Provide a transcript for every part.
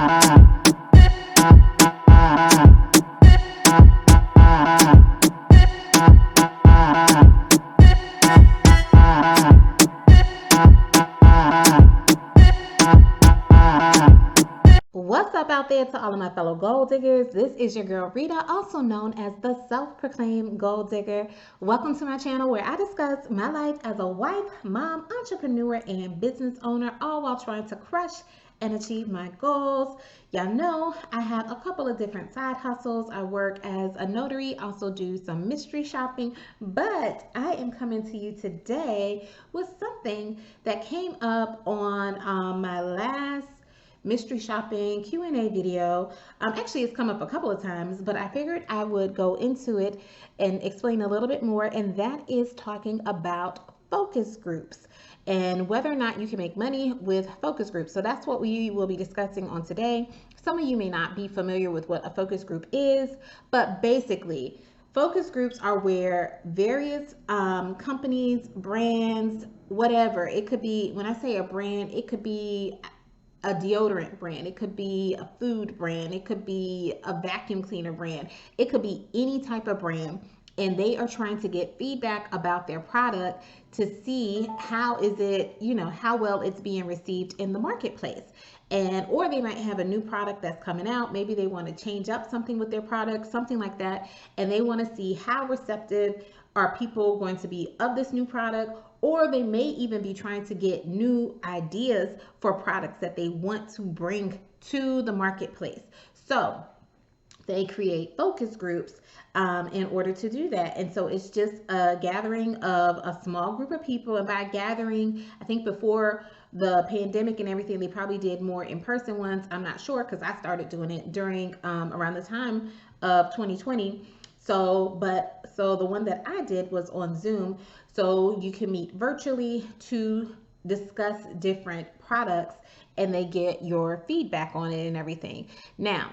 What's up out there to all of my fellow gold diggers? This is your girl Rita, also known as the self-proclaimed gold digger. Welcome to my channel where I discuss my life as a wife, mom, entrepreneur, and business owner, all while trying to crush and achieve my goals. Y'all know I have a couple of different side hustles. I work as a notary, also do some mystery shopping, but I am coming to you today with something that came up on my last mystery shopping Q&A video. Actually, it's come up a couple of times, but I figured I would go into it and explain a little bit more, and that is talking about focus groups and whether or not you can make money with focus groups. So that's what we will be discussing on today. Some of you may not be familiar with what a focus group is, but basically, focus groups are where various companies, brands, whatever, it could be, when I say a brand, it could be a deodorant brand, it could be a food brand, it could be a vacuum cleaner brand, it could be any type of brand, and they are trying to get feedback about their product to see how is it, how well it's being received in the marketplace. And or they might have a new product that's coming out, maybe they want to change up something with their product, something like that, and they want to see how receptive are people going to be of this new product, or they may even be trying to get new ideas for products that they want to bring to the marketplace. So they create focus groups in order to do that. And so it's just a gathering of a small group of people. And by gathering, I think before the pandemic and everything, they probably did more in-person ones. I'm not sure because I started doing it during around the time of 2020. So the one that I did was on Zoom. So you can meet virtually to discuss different products and they get your feedback on it and everything. Now,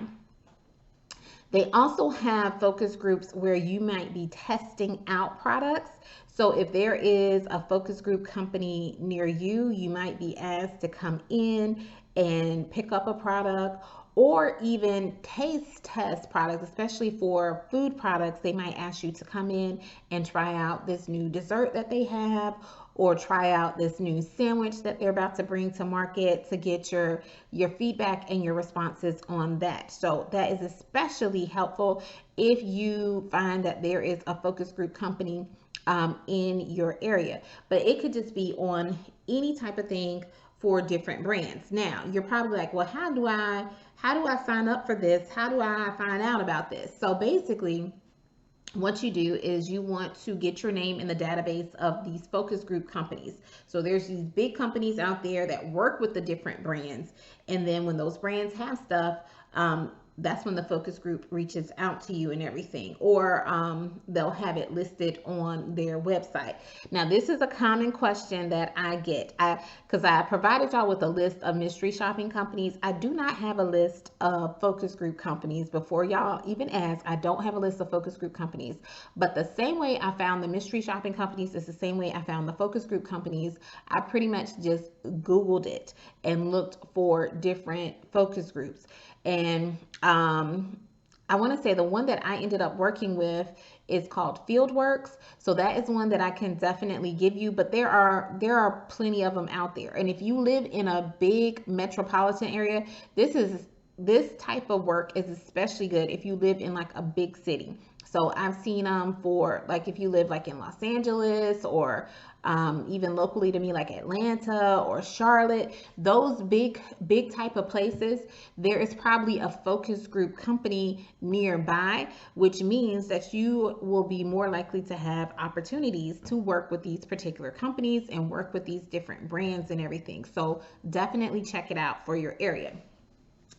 they also have focus groups where you might be testing out products. So if there is a focus group company near you, you might be asked to come in and pick up a product or even taste test products, especially for food products. They might ask you to come in and try out this new dessert that they have or try out this new sandwich that they're about to bring to market to get your feedback and your responses on that. So that is especially helpful if you find that there is a focus group company in your area. But it could just be on any type of thing for different brands. Now, you're probably like, well, how do I sign up for this? How do I find out about this? So basically, what you do is you want to get your name in the database of these focus group companies. So there's these big companies out there that work with the different brands. And then when those brands have stuff, that's when the focus group reaches out to you and everything, or they'll have it listed on their website. Now, this is a common question that I get because I provided y'all with a list of mystery shopping companies. I do not have a list of focus group companies. Before y'all even ask, I don't have a list of focus group companies, but the same way I found the mystery shopping companies is the same way I found the focus group companies. I pretty much just Googled it and looked for different focus groups. And I want to say the one that I ended up working with is called Fieldworks. So that is one that I can definitely give you, but there are plenty of them out there. And if you live in a big metropolitan area, this type of work is especially good if you live in like a big city. So I've seen them for like if you live like in Los Angeles or even locally to me like Atlanta or Charlotte, those big type of places, there is probably a focus group company nearby, which means that you will be more likely to have opportunities to work with these particular companies and work with these different brands and everything. So definitely check it out for your area.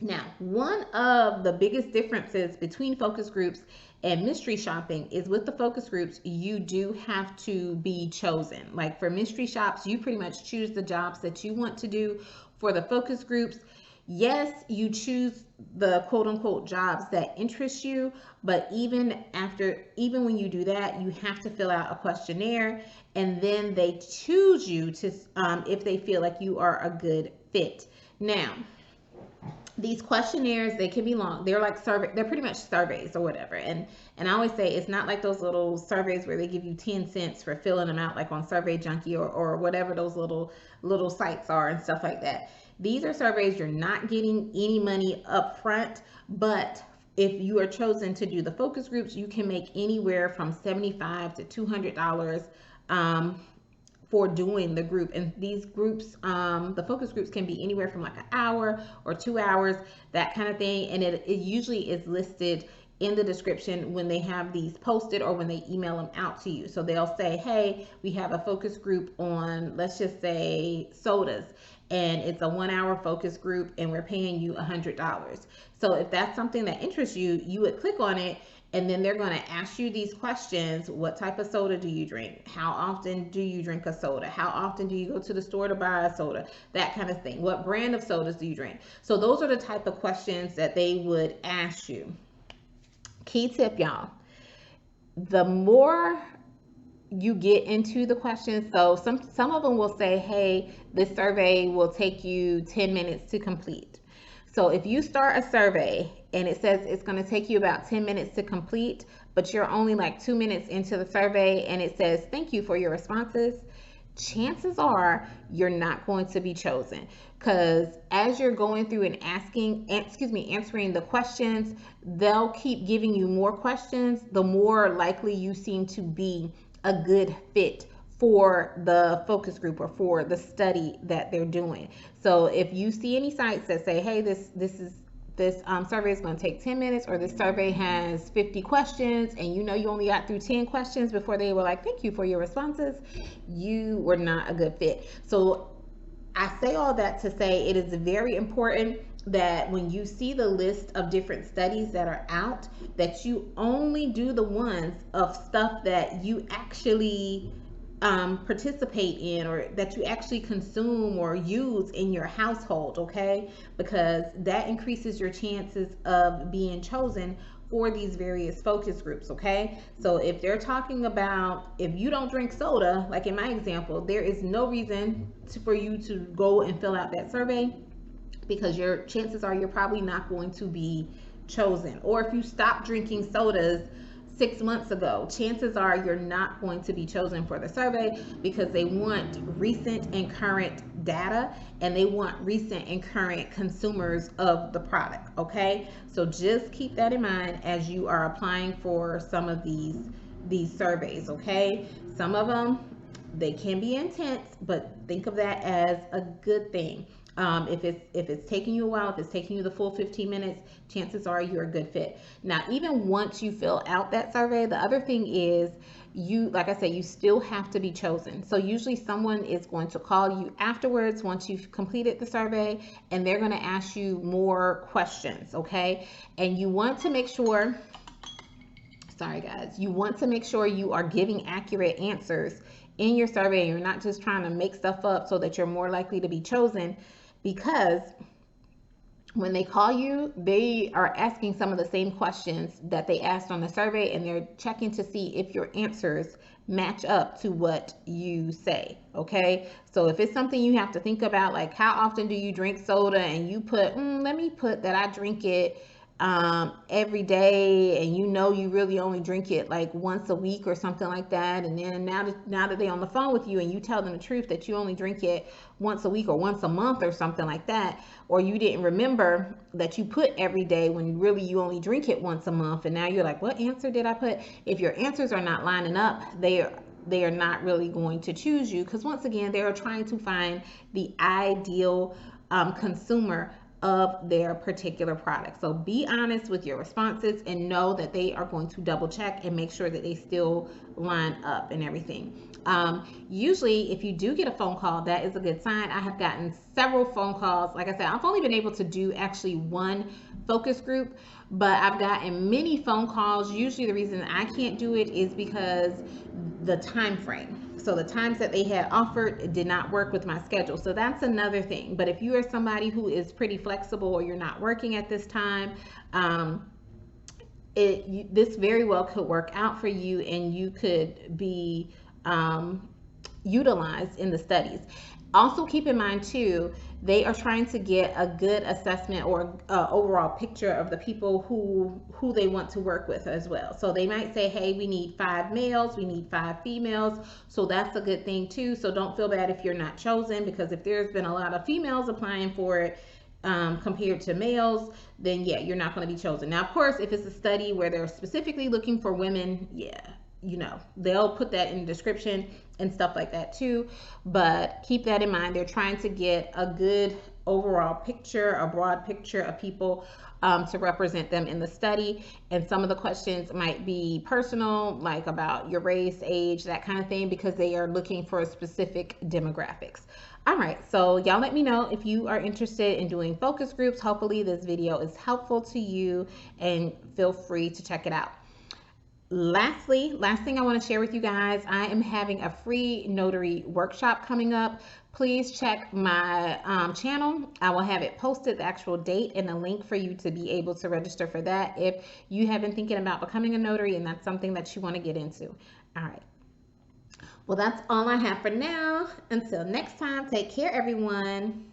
Now, one of the biggest differences between focus groups and mystery shopping is with the focus groups, you do have to be chosen. Like for mystery shops, you pretty much choose the jobs that you want to do. For the focus groups, yes, you choose the quote unquote jobs that interest you, but even when you do that, you have to fill out a questionnaire and then they choose you to if they feel like you are a good fit. Now, these questionnaires, they can be long. They're like survey, they're pretty much surveys or whatever. And I always say it's not like those little surveys where they give you 10 cents for filling them out, like on Survey Junkie or whatever those little sites are and stuff like that. These are surveys, you're not getting any money up front, but if you are chosen to do the focus groups, you can make anywhere from $75 to $200 for doing the group. And these groups, the focus groups, can be anywhere from like an hour or 2 hours, that kind of thing. And it usually is listed in the description when they have these posted or when they email them out to you. So they'll say, hey, we have a focus group on, let's just say, sodas, and it's a 1 hour focus group and we're paying you $100. So if that's something that interests you, you would click on it, and then they're going to ask you these questions. What type of soda do you drink? How often do you drink a soda? How often do you go to the store to buy a soda? That kind of thing. What brand of sodas do you drink? So those are the type of questions that they would ask you. Key tip, y'all. The more you get into the questions, so some of them will say, hey, this survey will take you 10 minutes to complete. So if you start a survey and it says it's going to take you about 10 minutes to complete, but you're only like 2 minutes into the survey and it says, thank you for your responses, chances are you're not going to be chosen. Because as you're going through and answering the questions, they'll keep giving you more questions, the more likely you seem to be a good fit for the focus group or for the study that they're doing. So if you see any sites that say, hey, this survey is going to take 10 minutes, or this survey has 50 questions, and you know you only got through 10 questions before they were like, thank you for your responses, you were not a good fit. So I say all that to say it is very important that when you see the list of different studies that are out, that you only do the ones of stuff that you actually participate in, or that you actually consume or use in your household, okay? Because that increases your chances of being chosen for these various focus groups, okay? So if they're talking about, if you don't drink soda, like in my example, there is no reason for you to go and fill out that survey, because your chances are you're probably not going to be chosen. Or if you stop drinking sodas 6 months ago, chances are you're not going to be chosen for the survey, because they want recent and current data, and they want recent and current consumers of the product, okay? So just keep that in mind as you are applying for some of these surveys, okay? Some of them, they can be intense, but think of that as a good thing. If it's taking you a while, if it's taking you the full 15 minutes, chances are you're a good fit. Now, even once you fill out that survey, the other thing is, you, like I said, you still have to be chosen. So usually someone is going to call you afterwards once you've completed the survey, and they're going to ask you more questions, okay? And you want to make sure, sorry guys, you want to make sure you are giving accurate answers in your survey, and you're not just trying to make stuff up so that you're more likely to be chosen. Because when they call you, they are asking some of the same questions that they asked on the survey, and they're checking to see if your answers match up to what you say, okay? So if it's something you have to think about, like how often do you drink soda, and you put, let me put that I drink it every day, and you know you really only drink it like once a week or something like that, and then now that they're on the phone with you and you tell them the truth that you only drink it once a week or once a month or something like that, or you didn't remember that you put every day when really you only drink it once a month, and now you're like, what answer did I put? If your answers are not lining up, they are not really going to choose you, because once again, they are trying to find the ideal consumer of their particular product. So be honest with your responses, and know that they are going to double check and make sure that they still line up and everything. Usually if you do get a phone call, that is a good sign. I have gotten several phone calls. Like I said, I've only been able to do actually one focus group, but I've gotten many phone calls. Usually the reason I can't do it is because the time frame. So the times that they had offered did not work with my schedule. So that's another thing. But if you are somebody who is pretty flexible, or you're not working at this time, this very well could work out for you, and you could be utilized in the studies. Also keep in mind too, they are trying to get a good assessment or overall picture of the people who they want to work with as well. So they might say, hey, we need 5 males, we need 5 females. So that's a good thing too. So don't feel bad if you're not chosen, because if there's been a lot of females applying for it, compared to males, then yeah, you're not going to be chosen. Now, of course, if it's a study where they're specifically looking for women, yeah, they'll put that in the description and stuff like that too. But keep that in mind. They're trying to get a good overall picture, a broad picture of people, to represent them in the study. And some of the questions might be personal, like about your race, age, that kind of thing, because they are looking for specific demographics. All right, so y'all let me know if you are interested in doing focus groups. Hopefully this video is helpful to you, and feel free to check it out. Last thing I want to share with you guys, I am having a free notary workshop coming up. Please check my channel. I will have it posted, the actual date and a link for you to be able to register for that if you have been thinking about becoming a notary and that's something that you want to get into. All right. Well, that's all I have for now. Until next time, take care, everyone.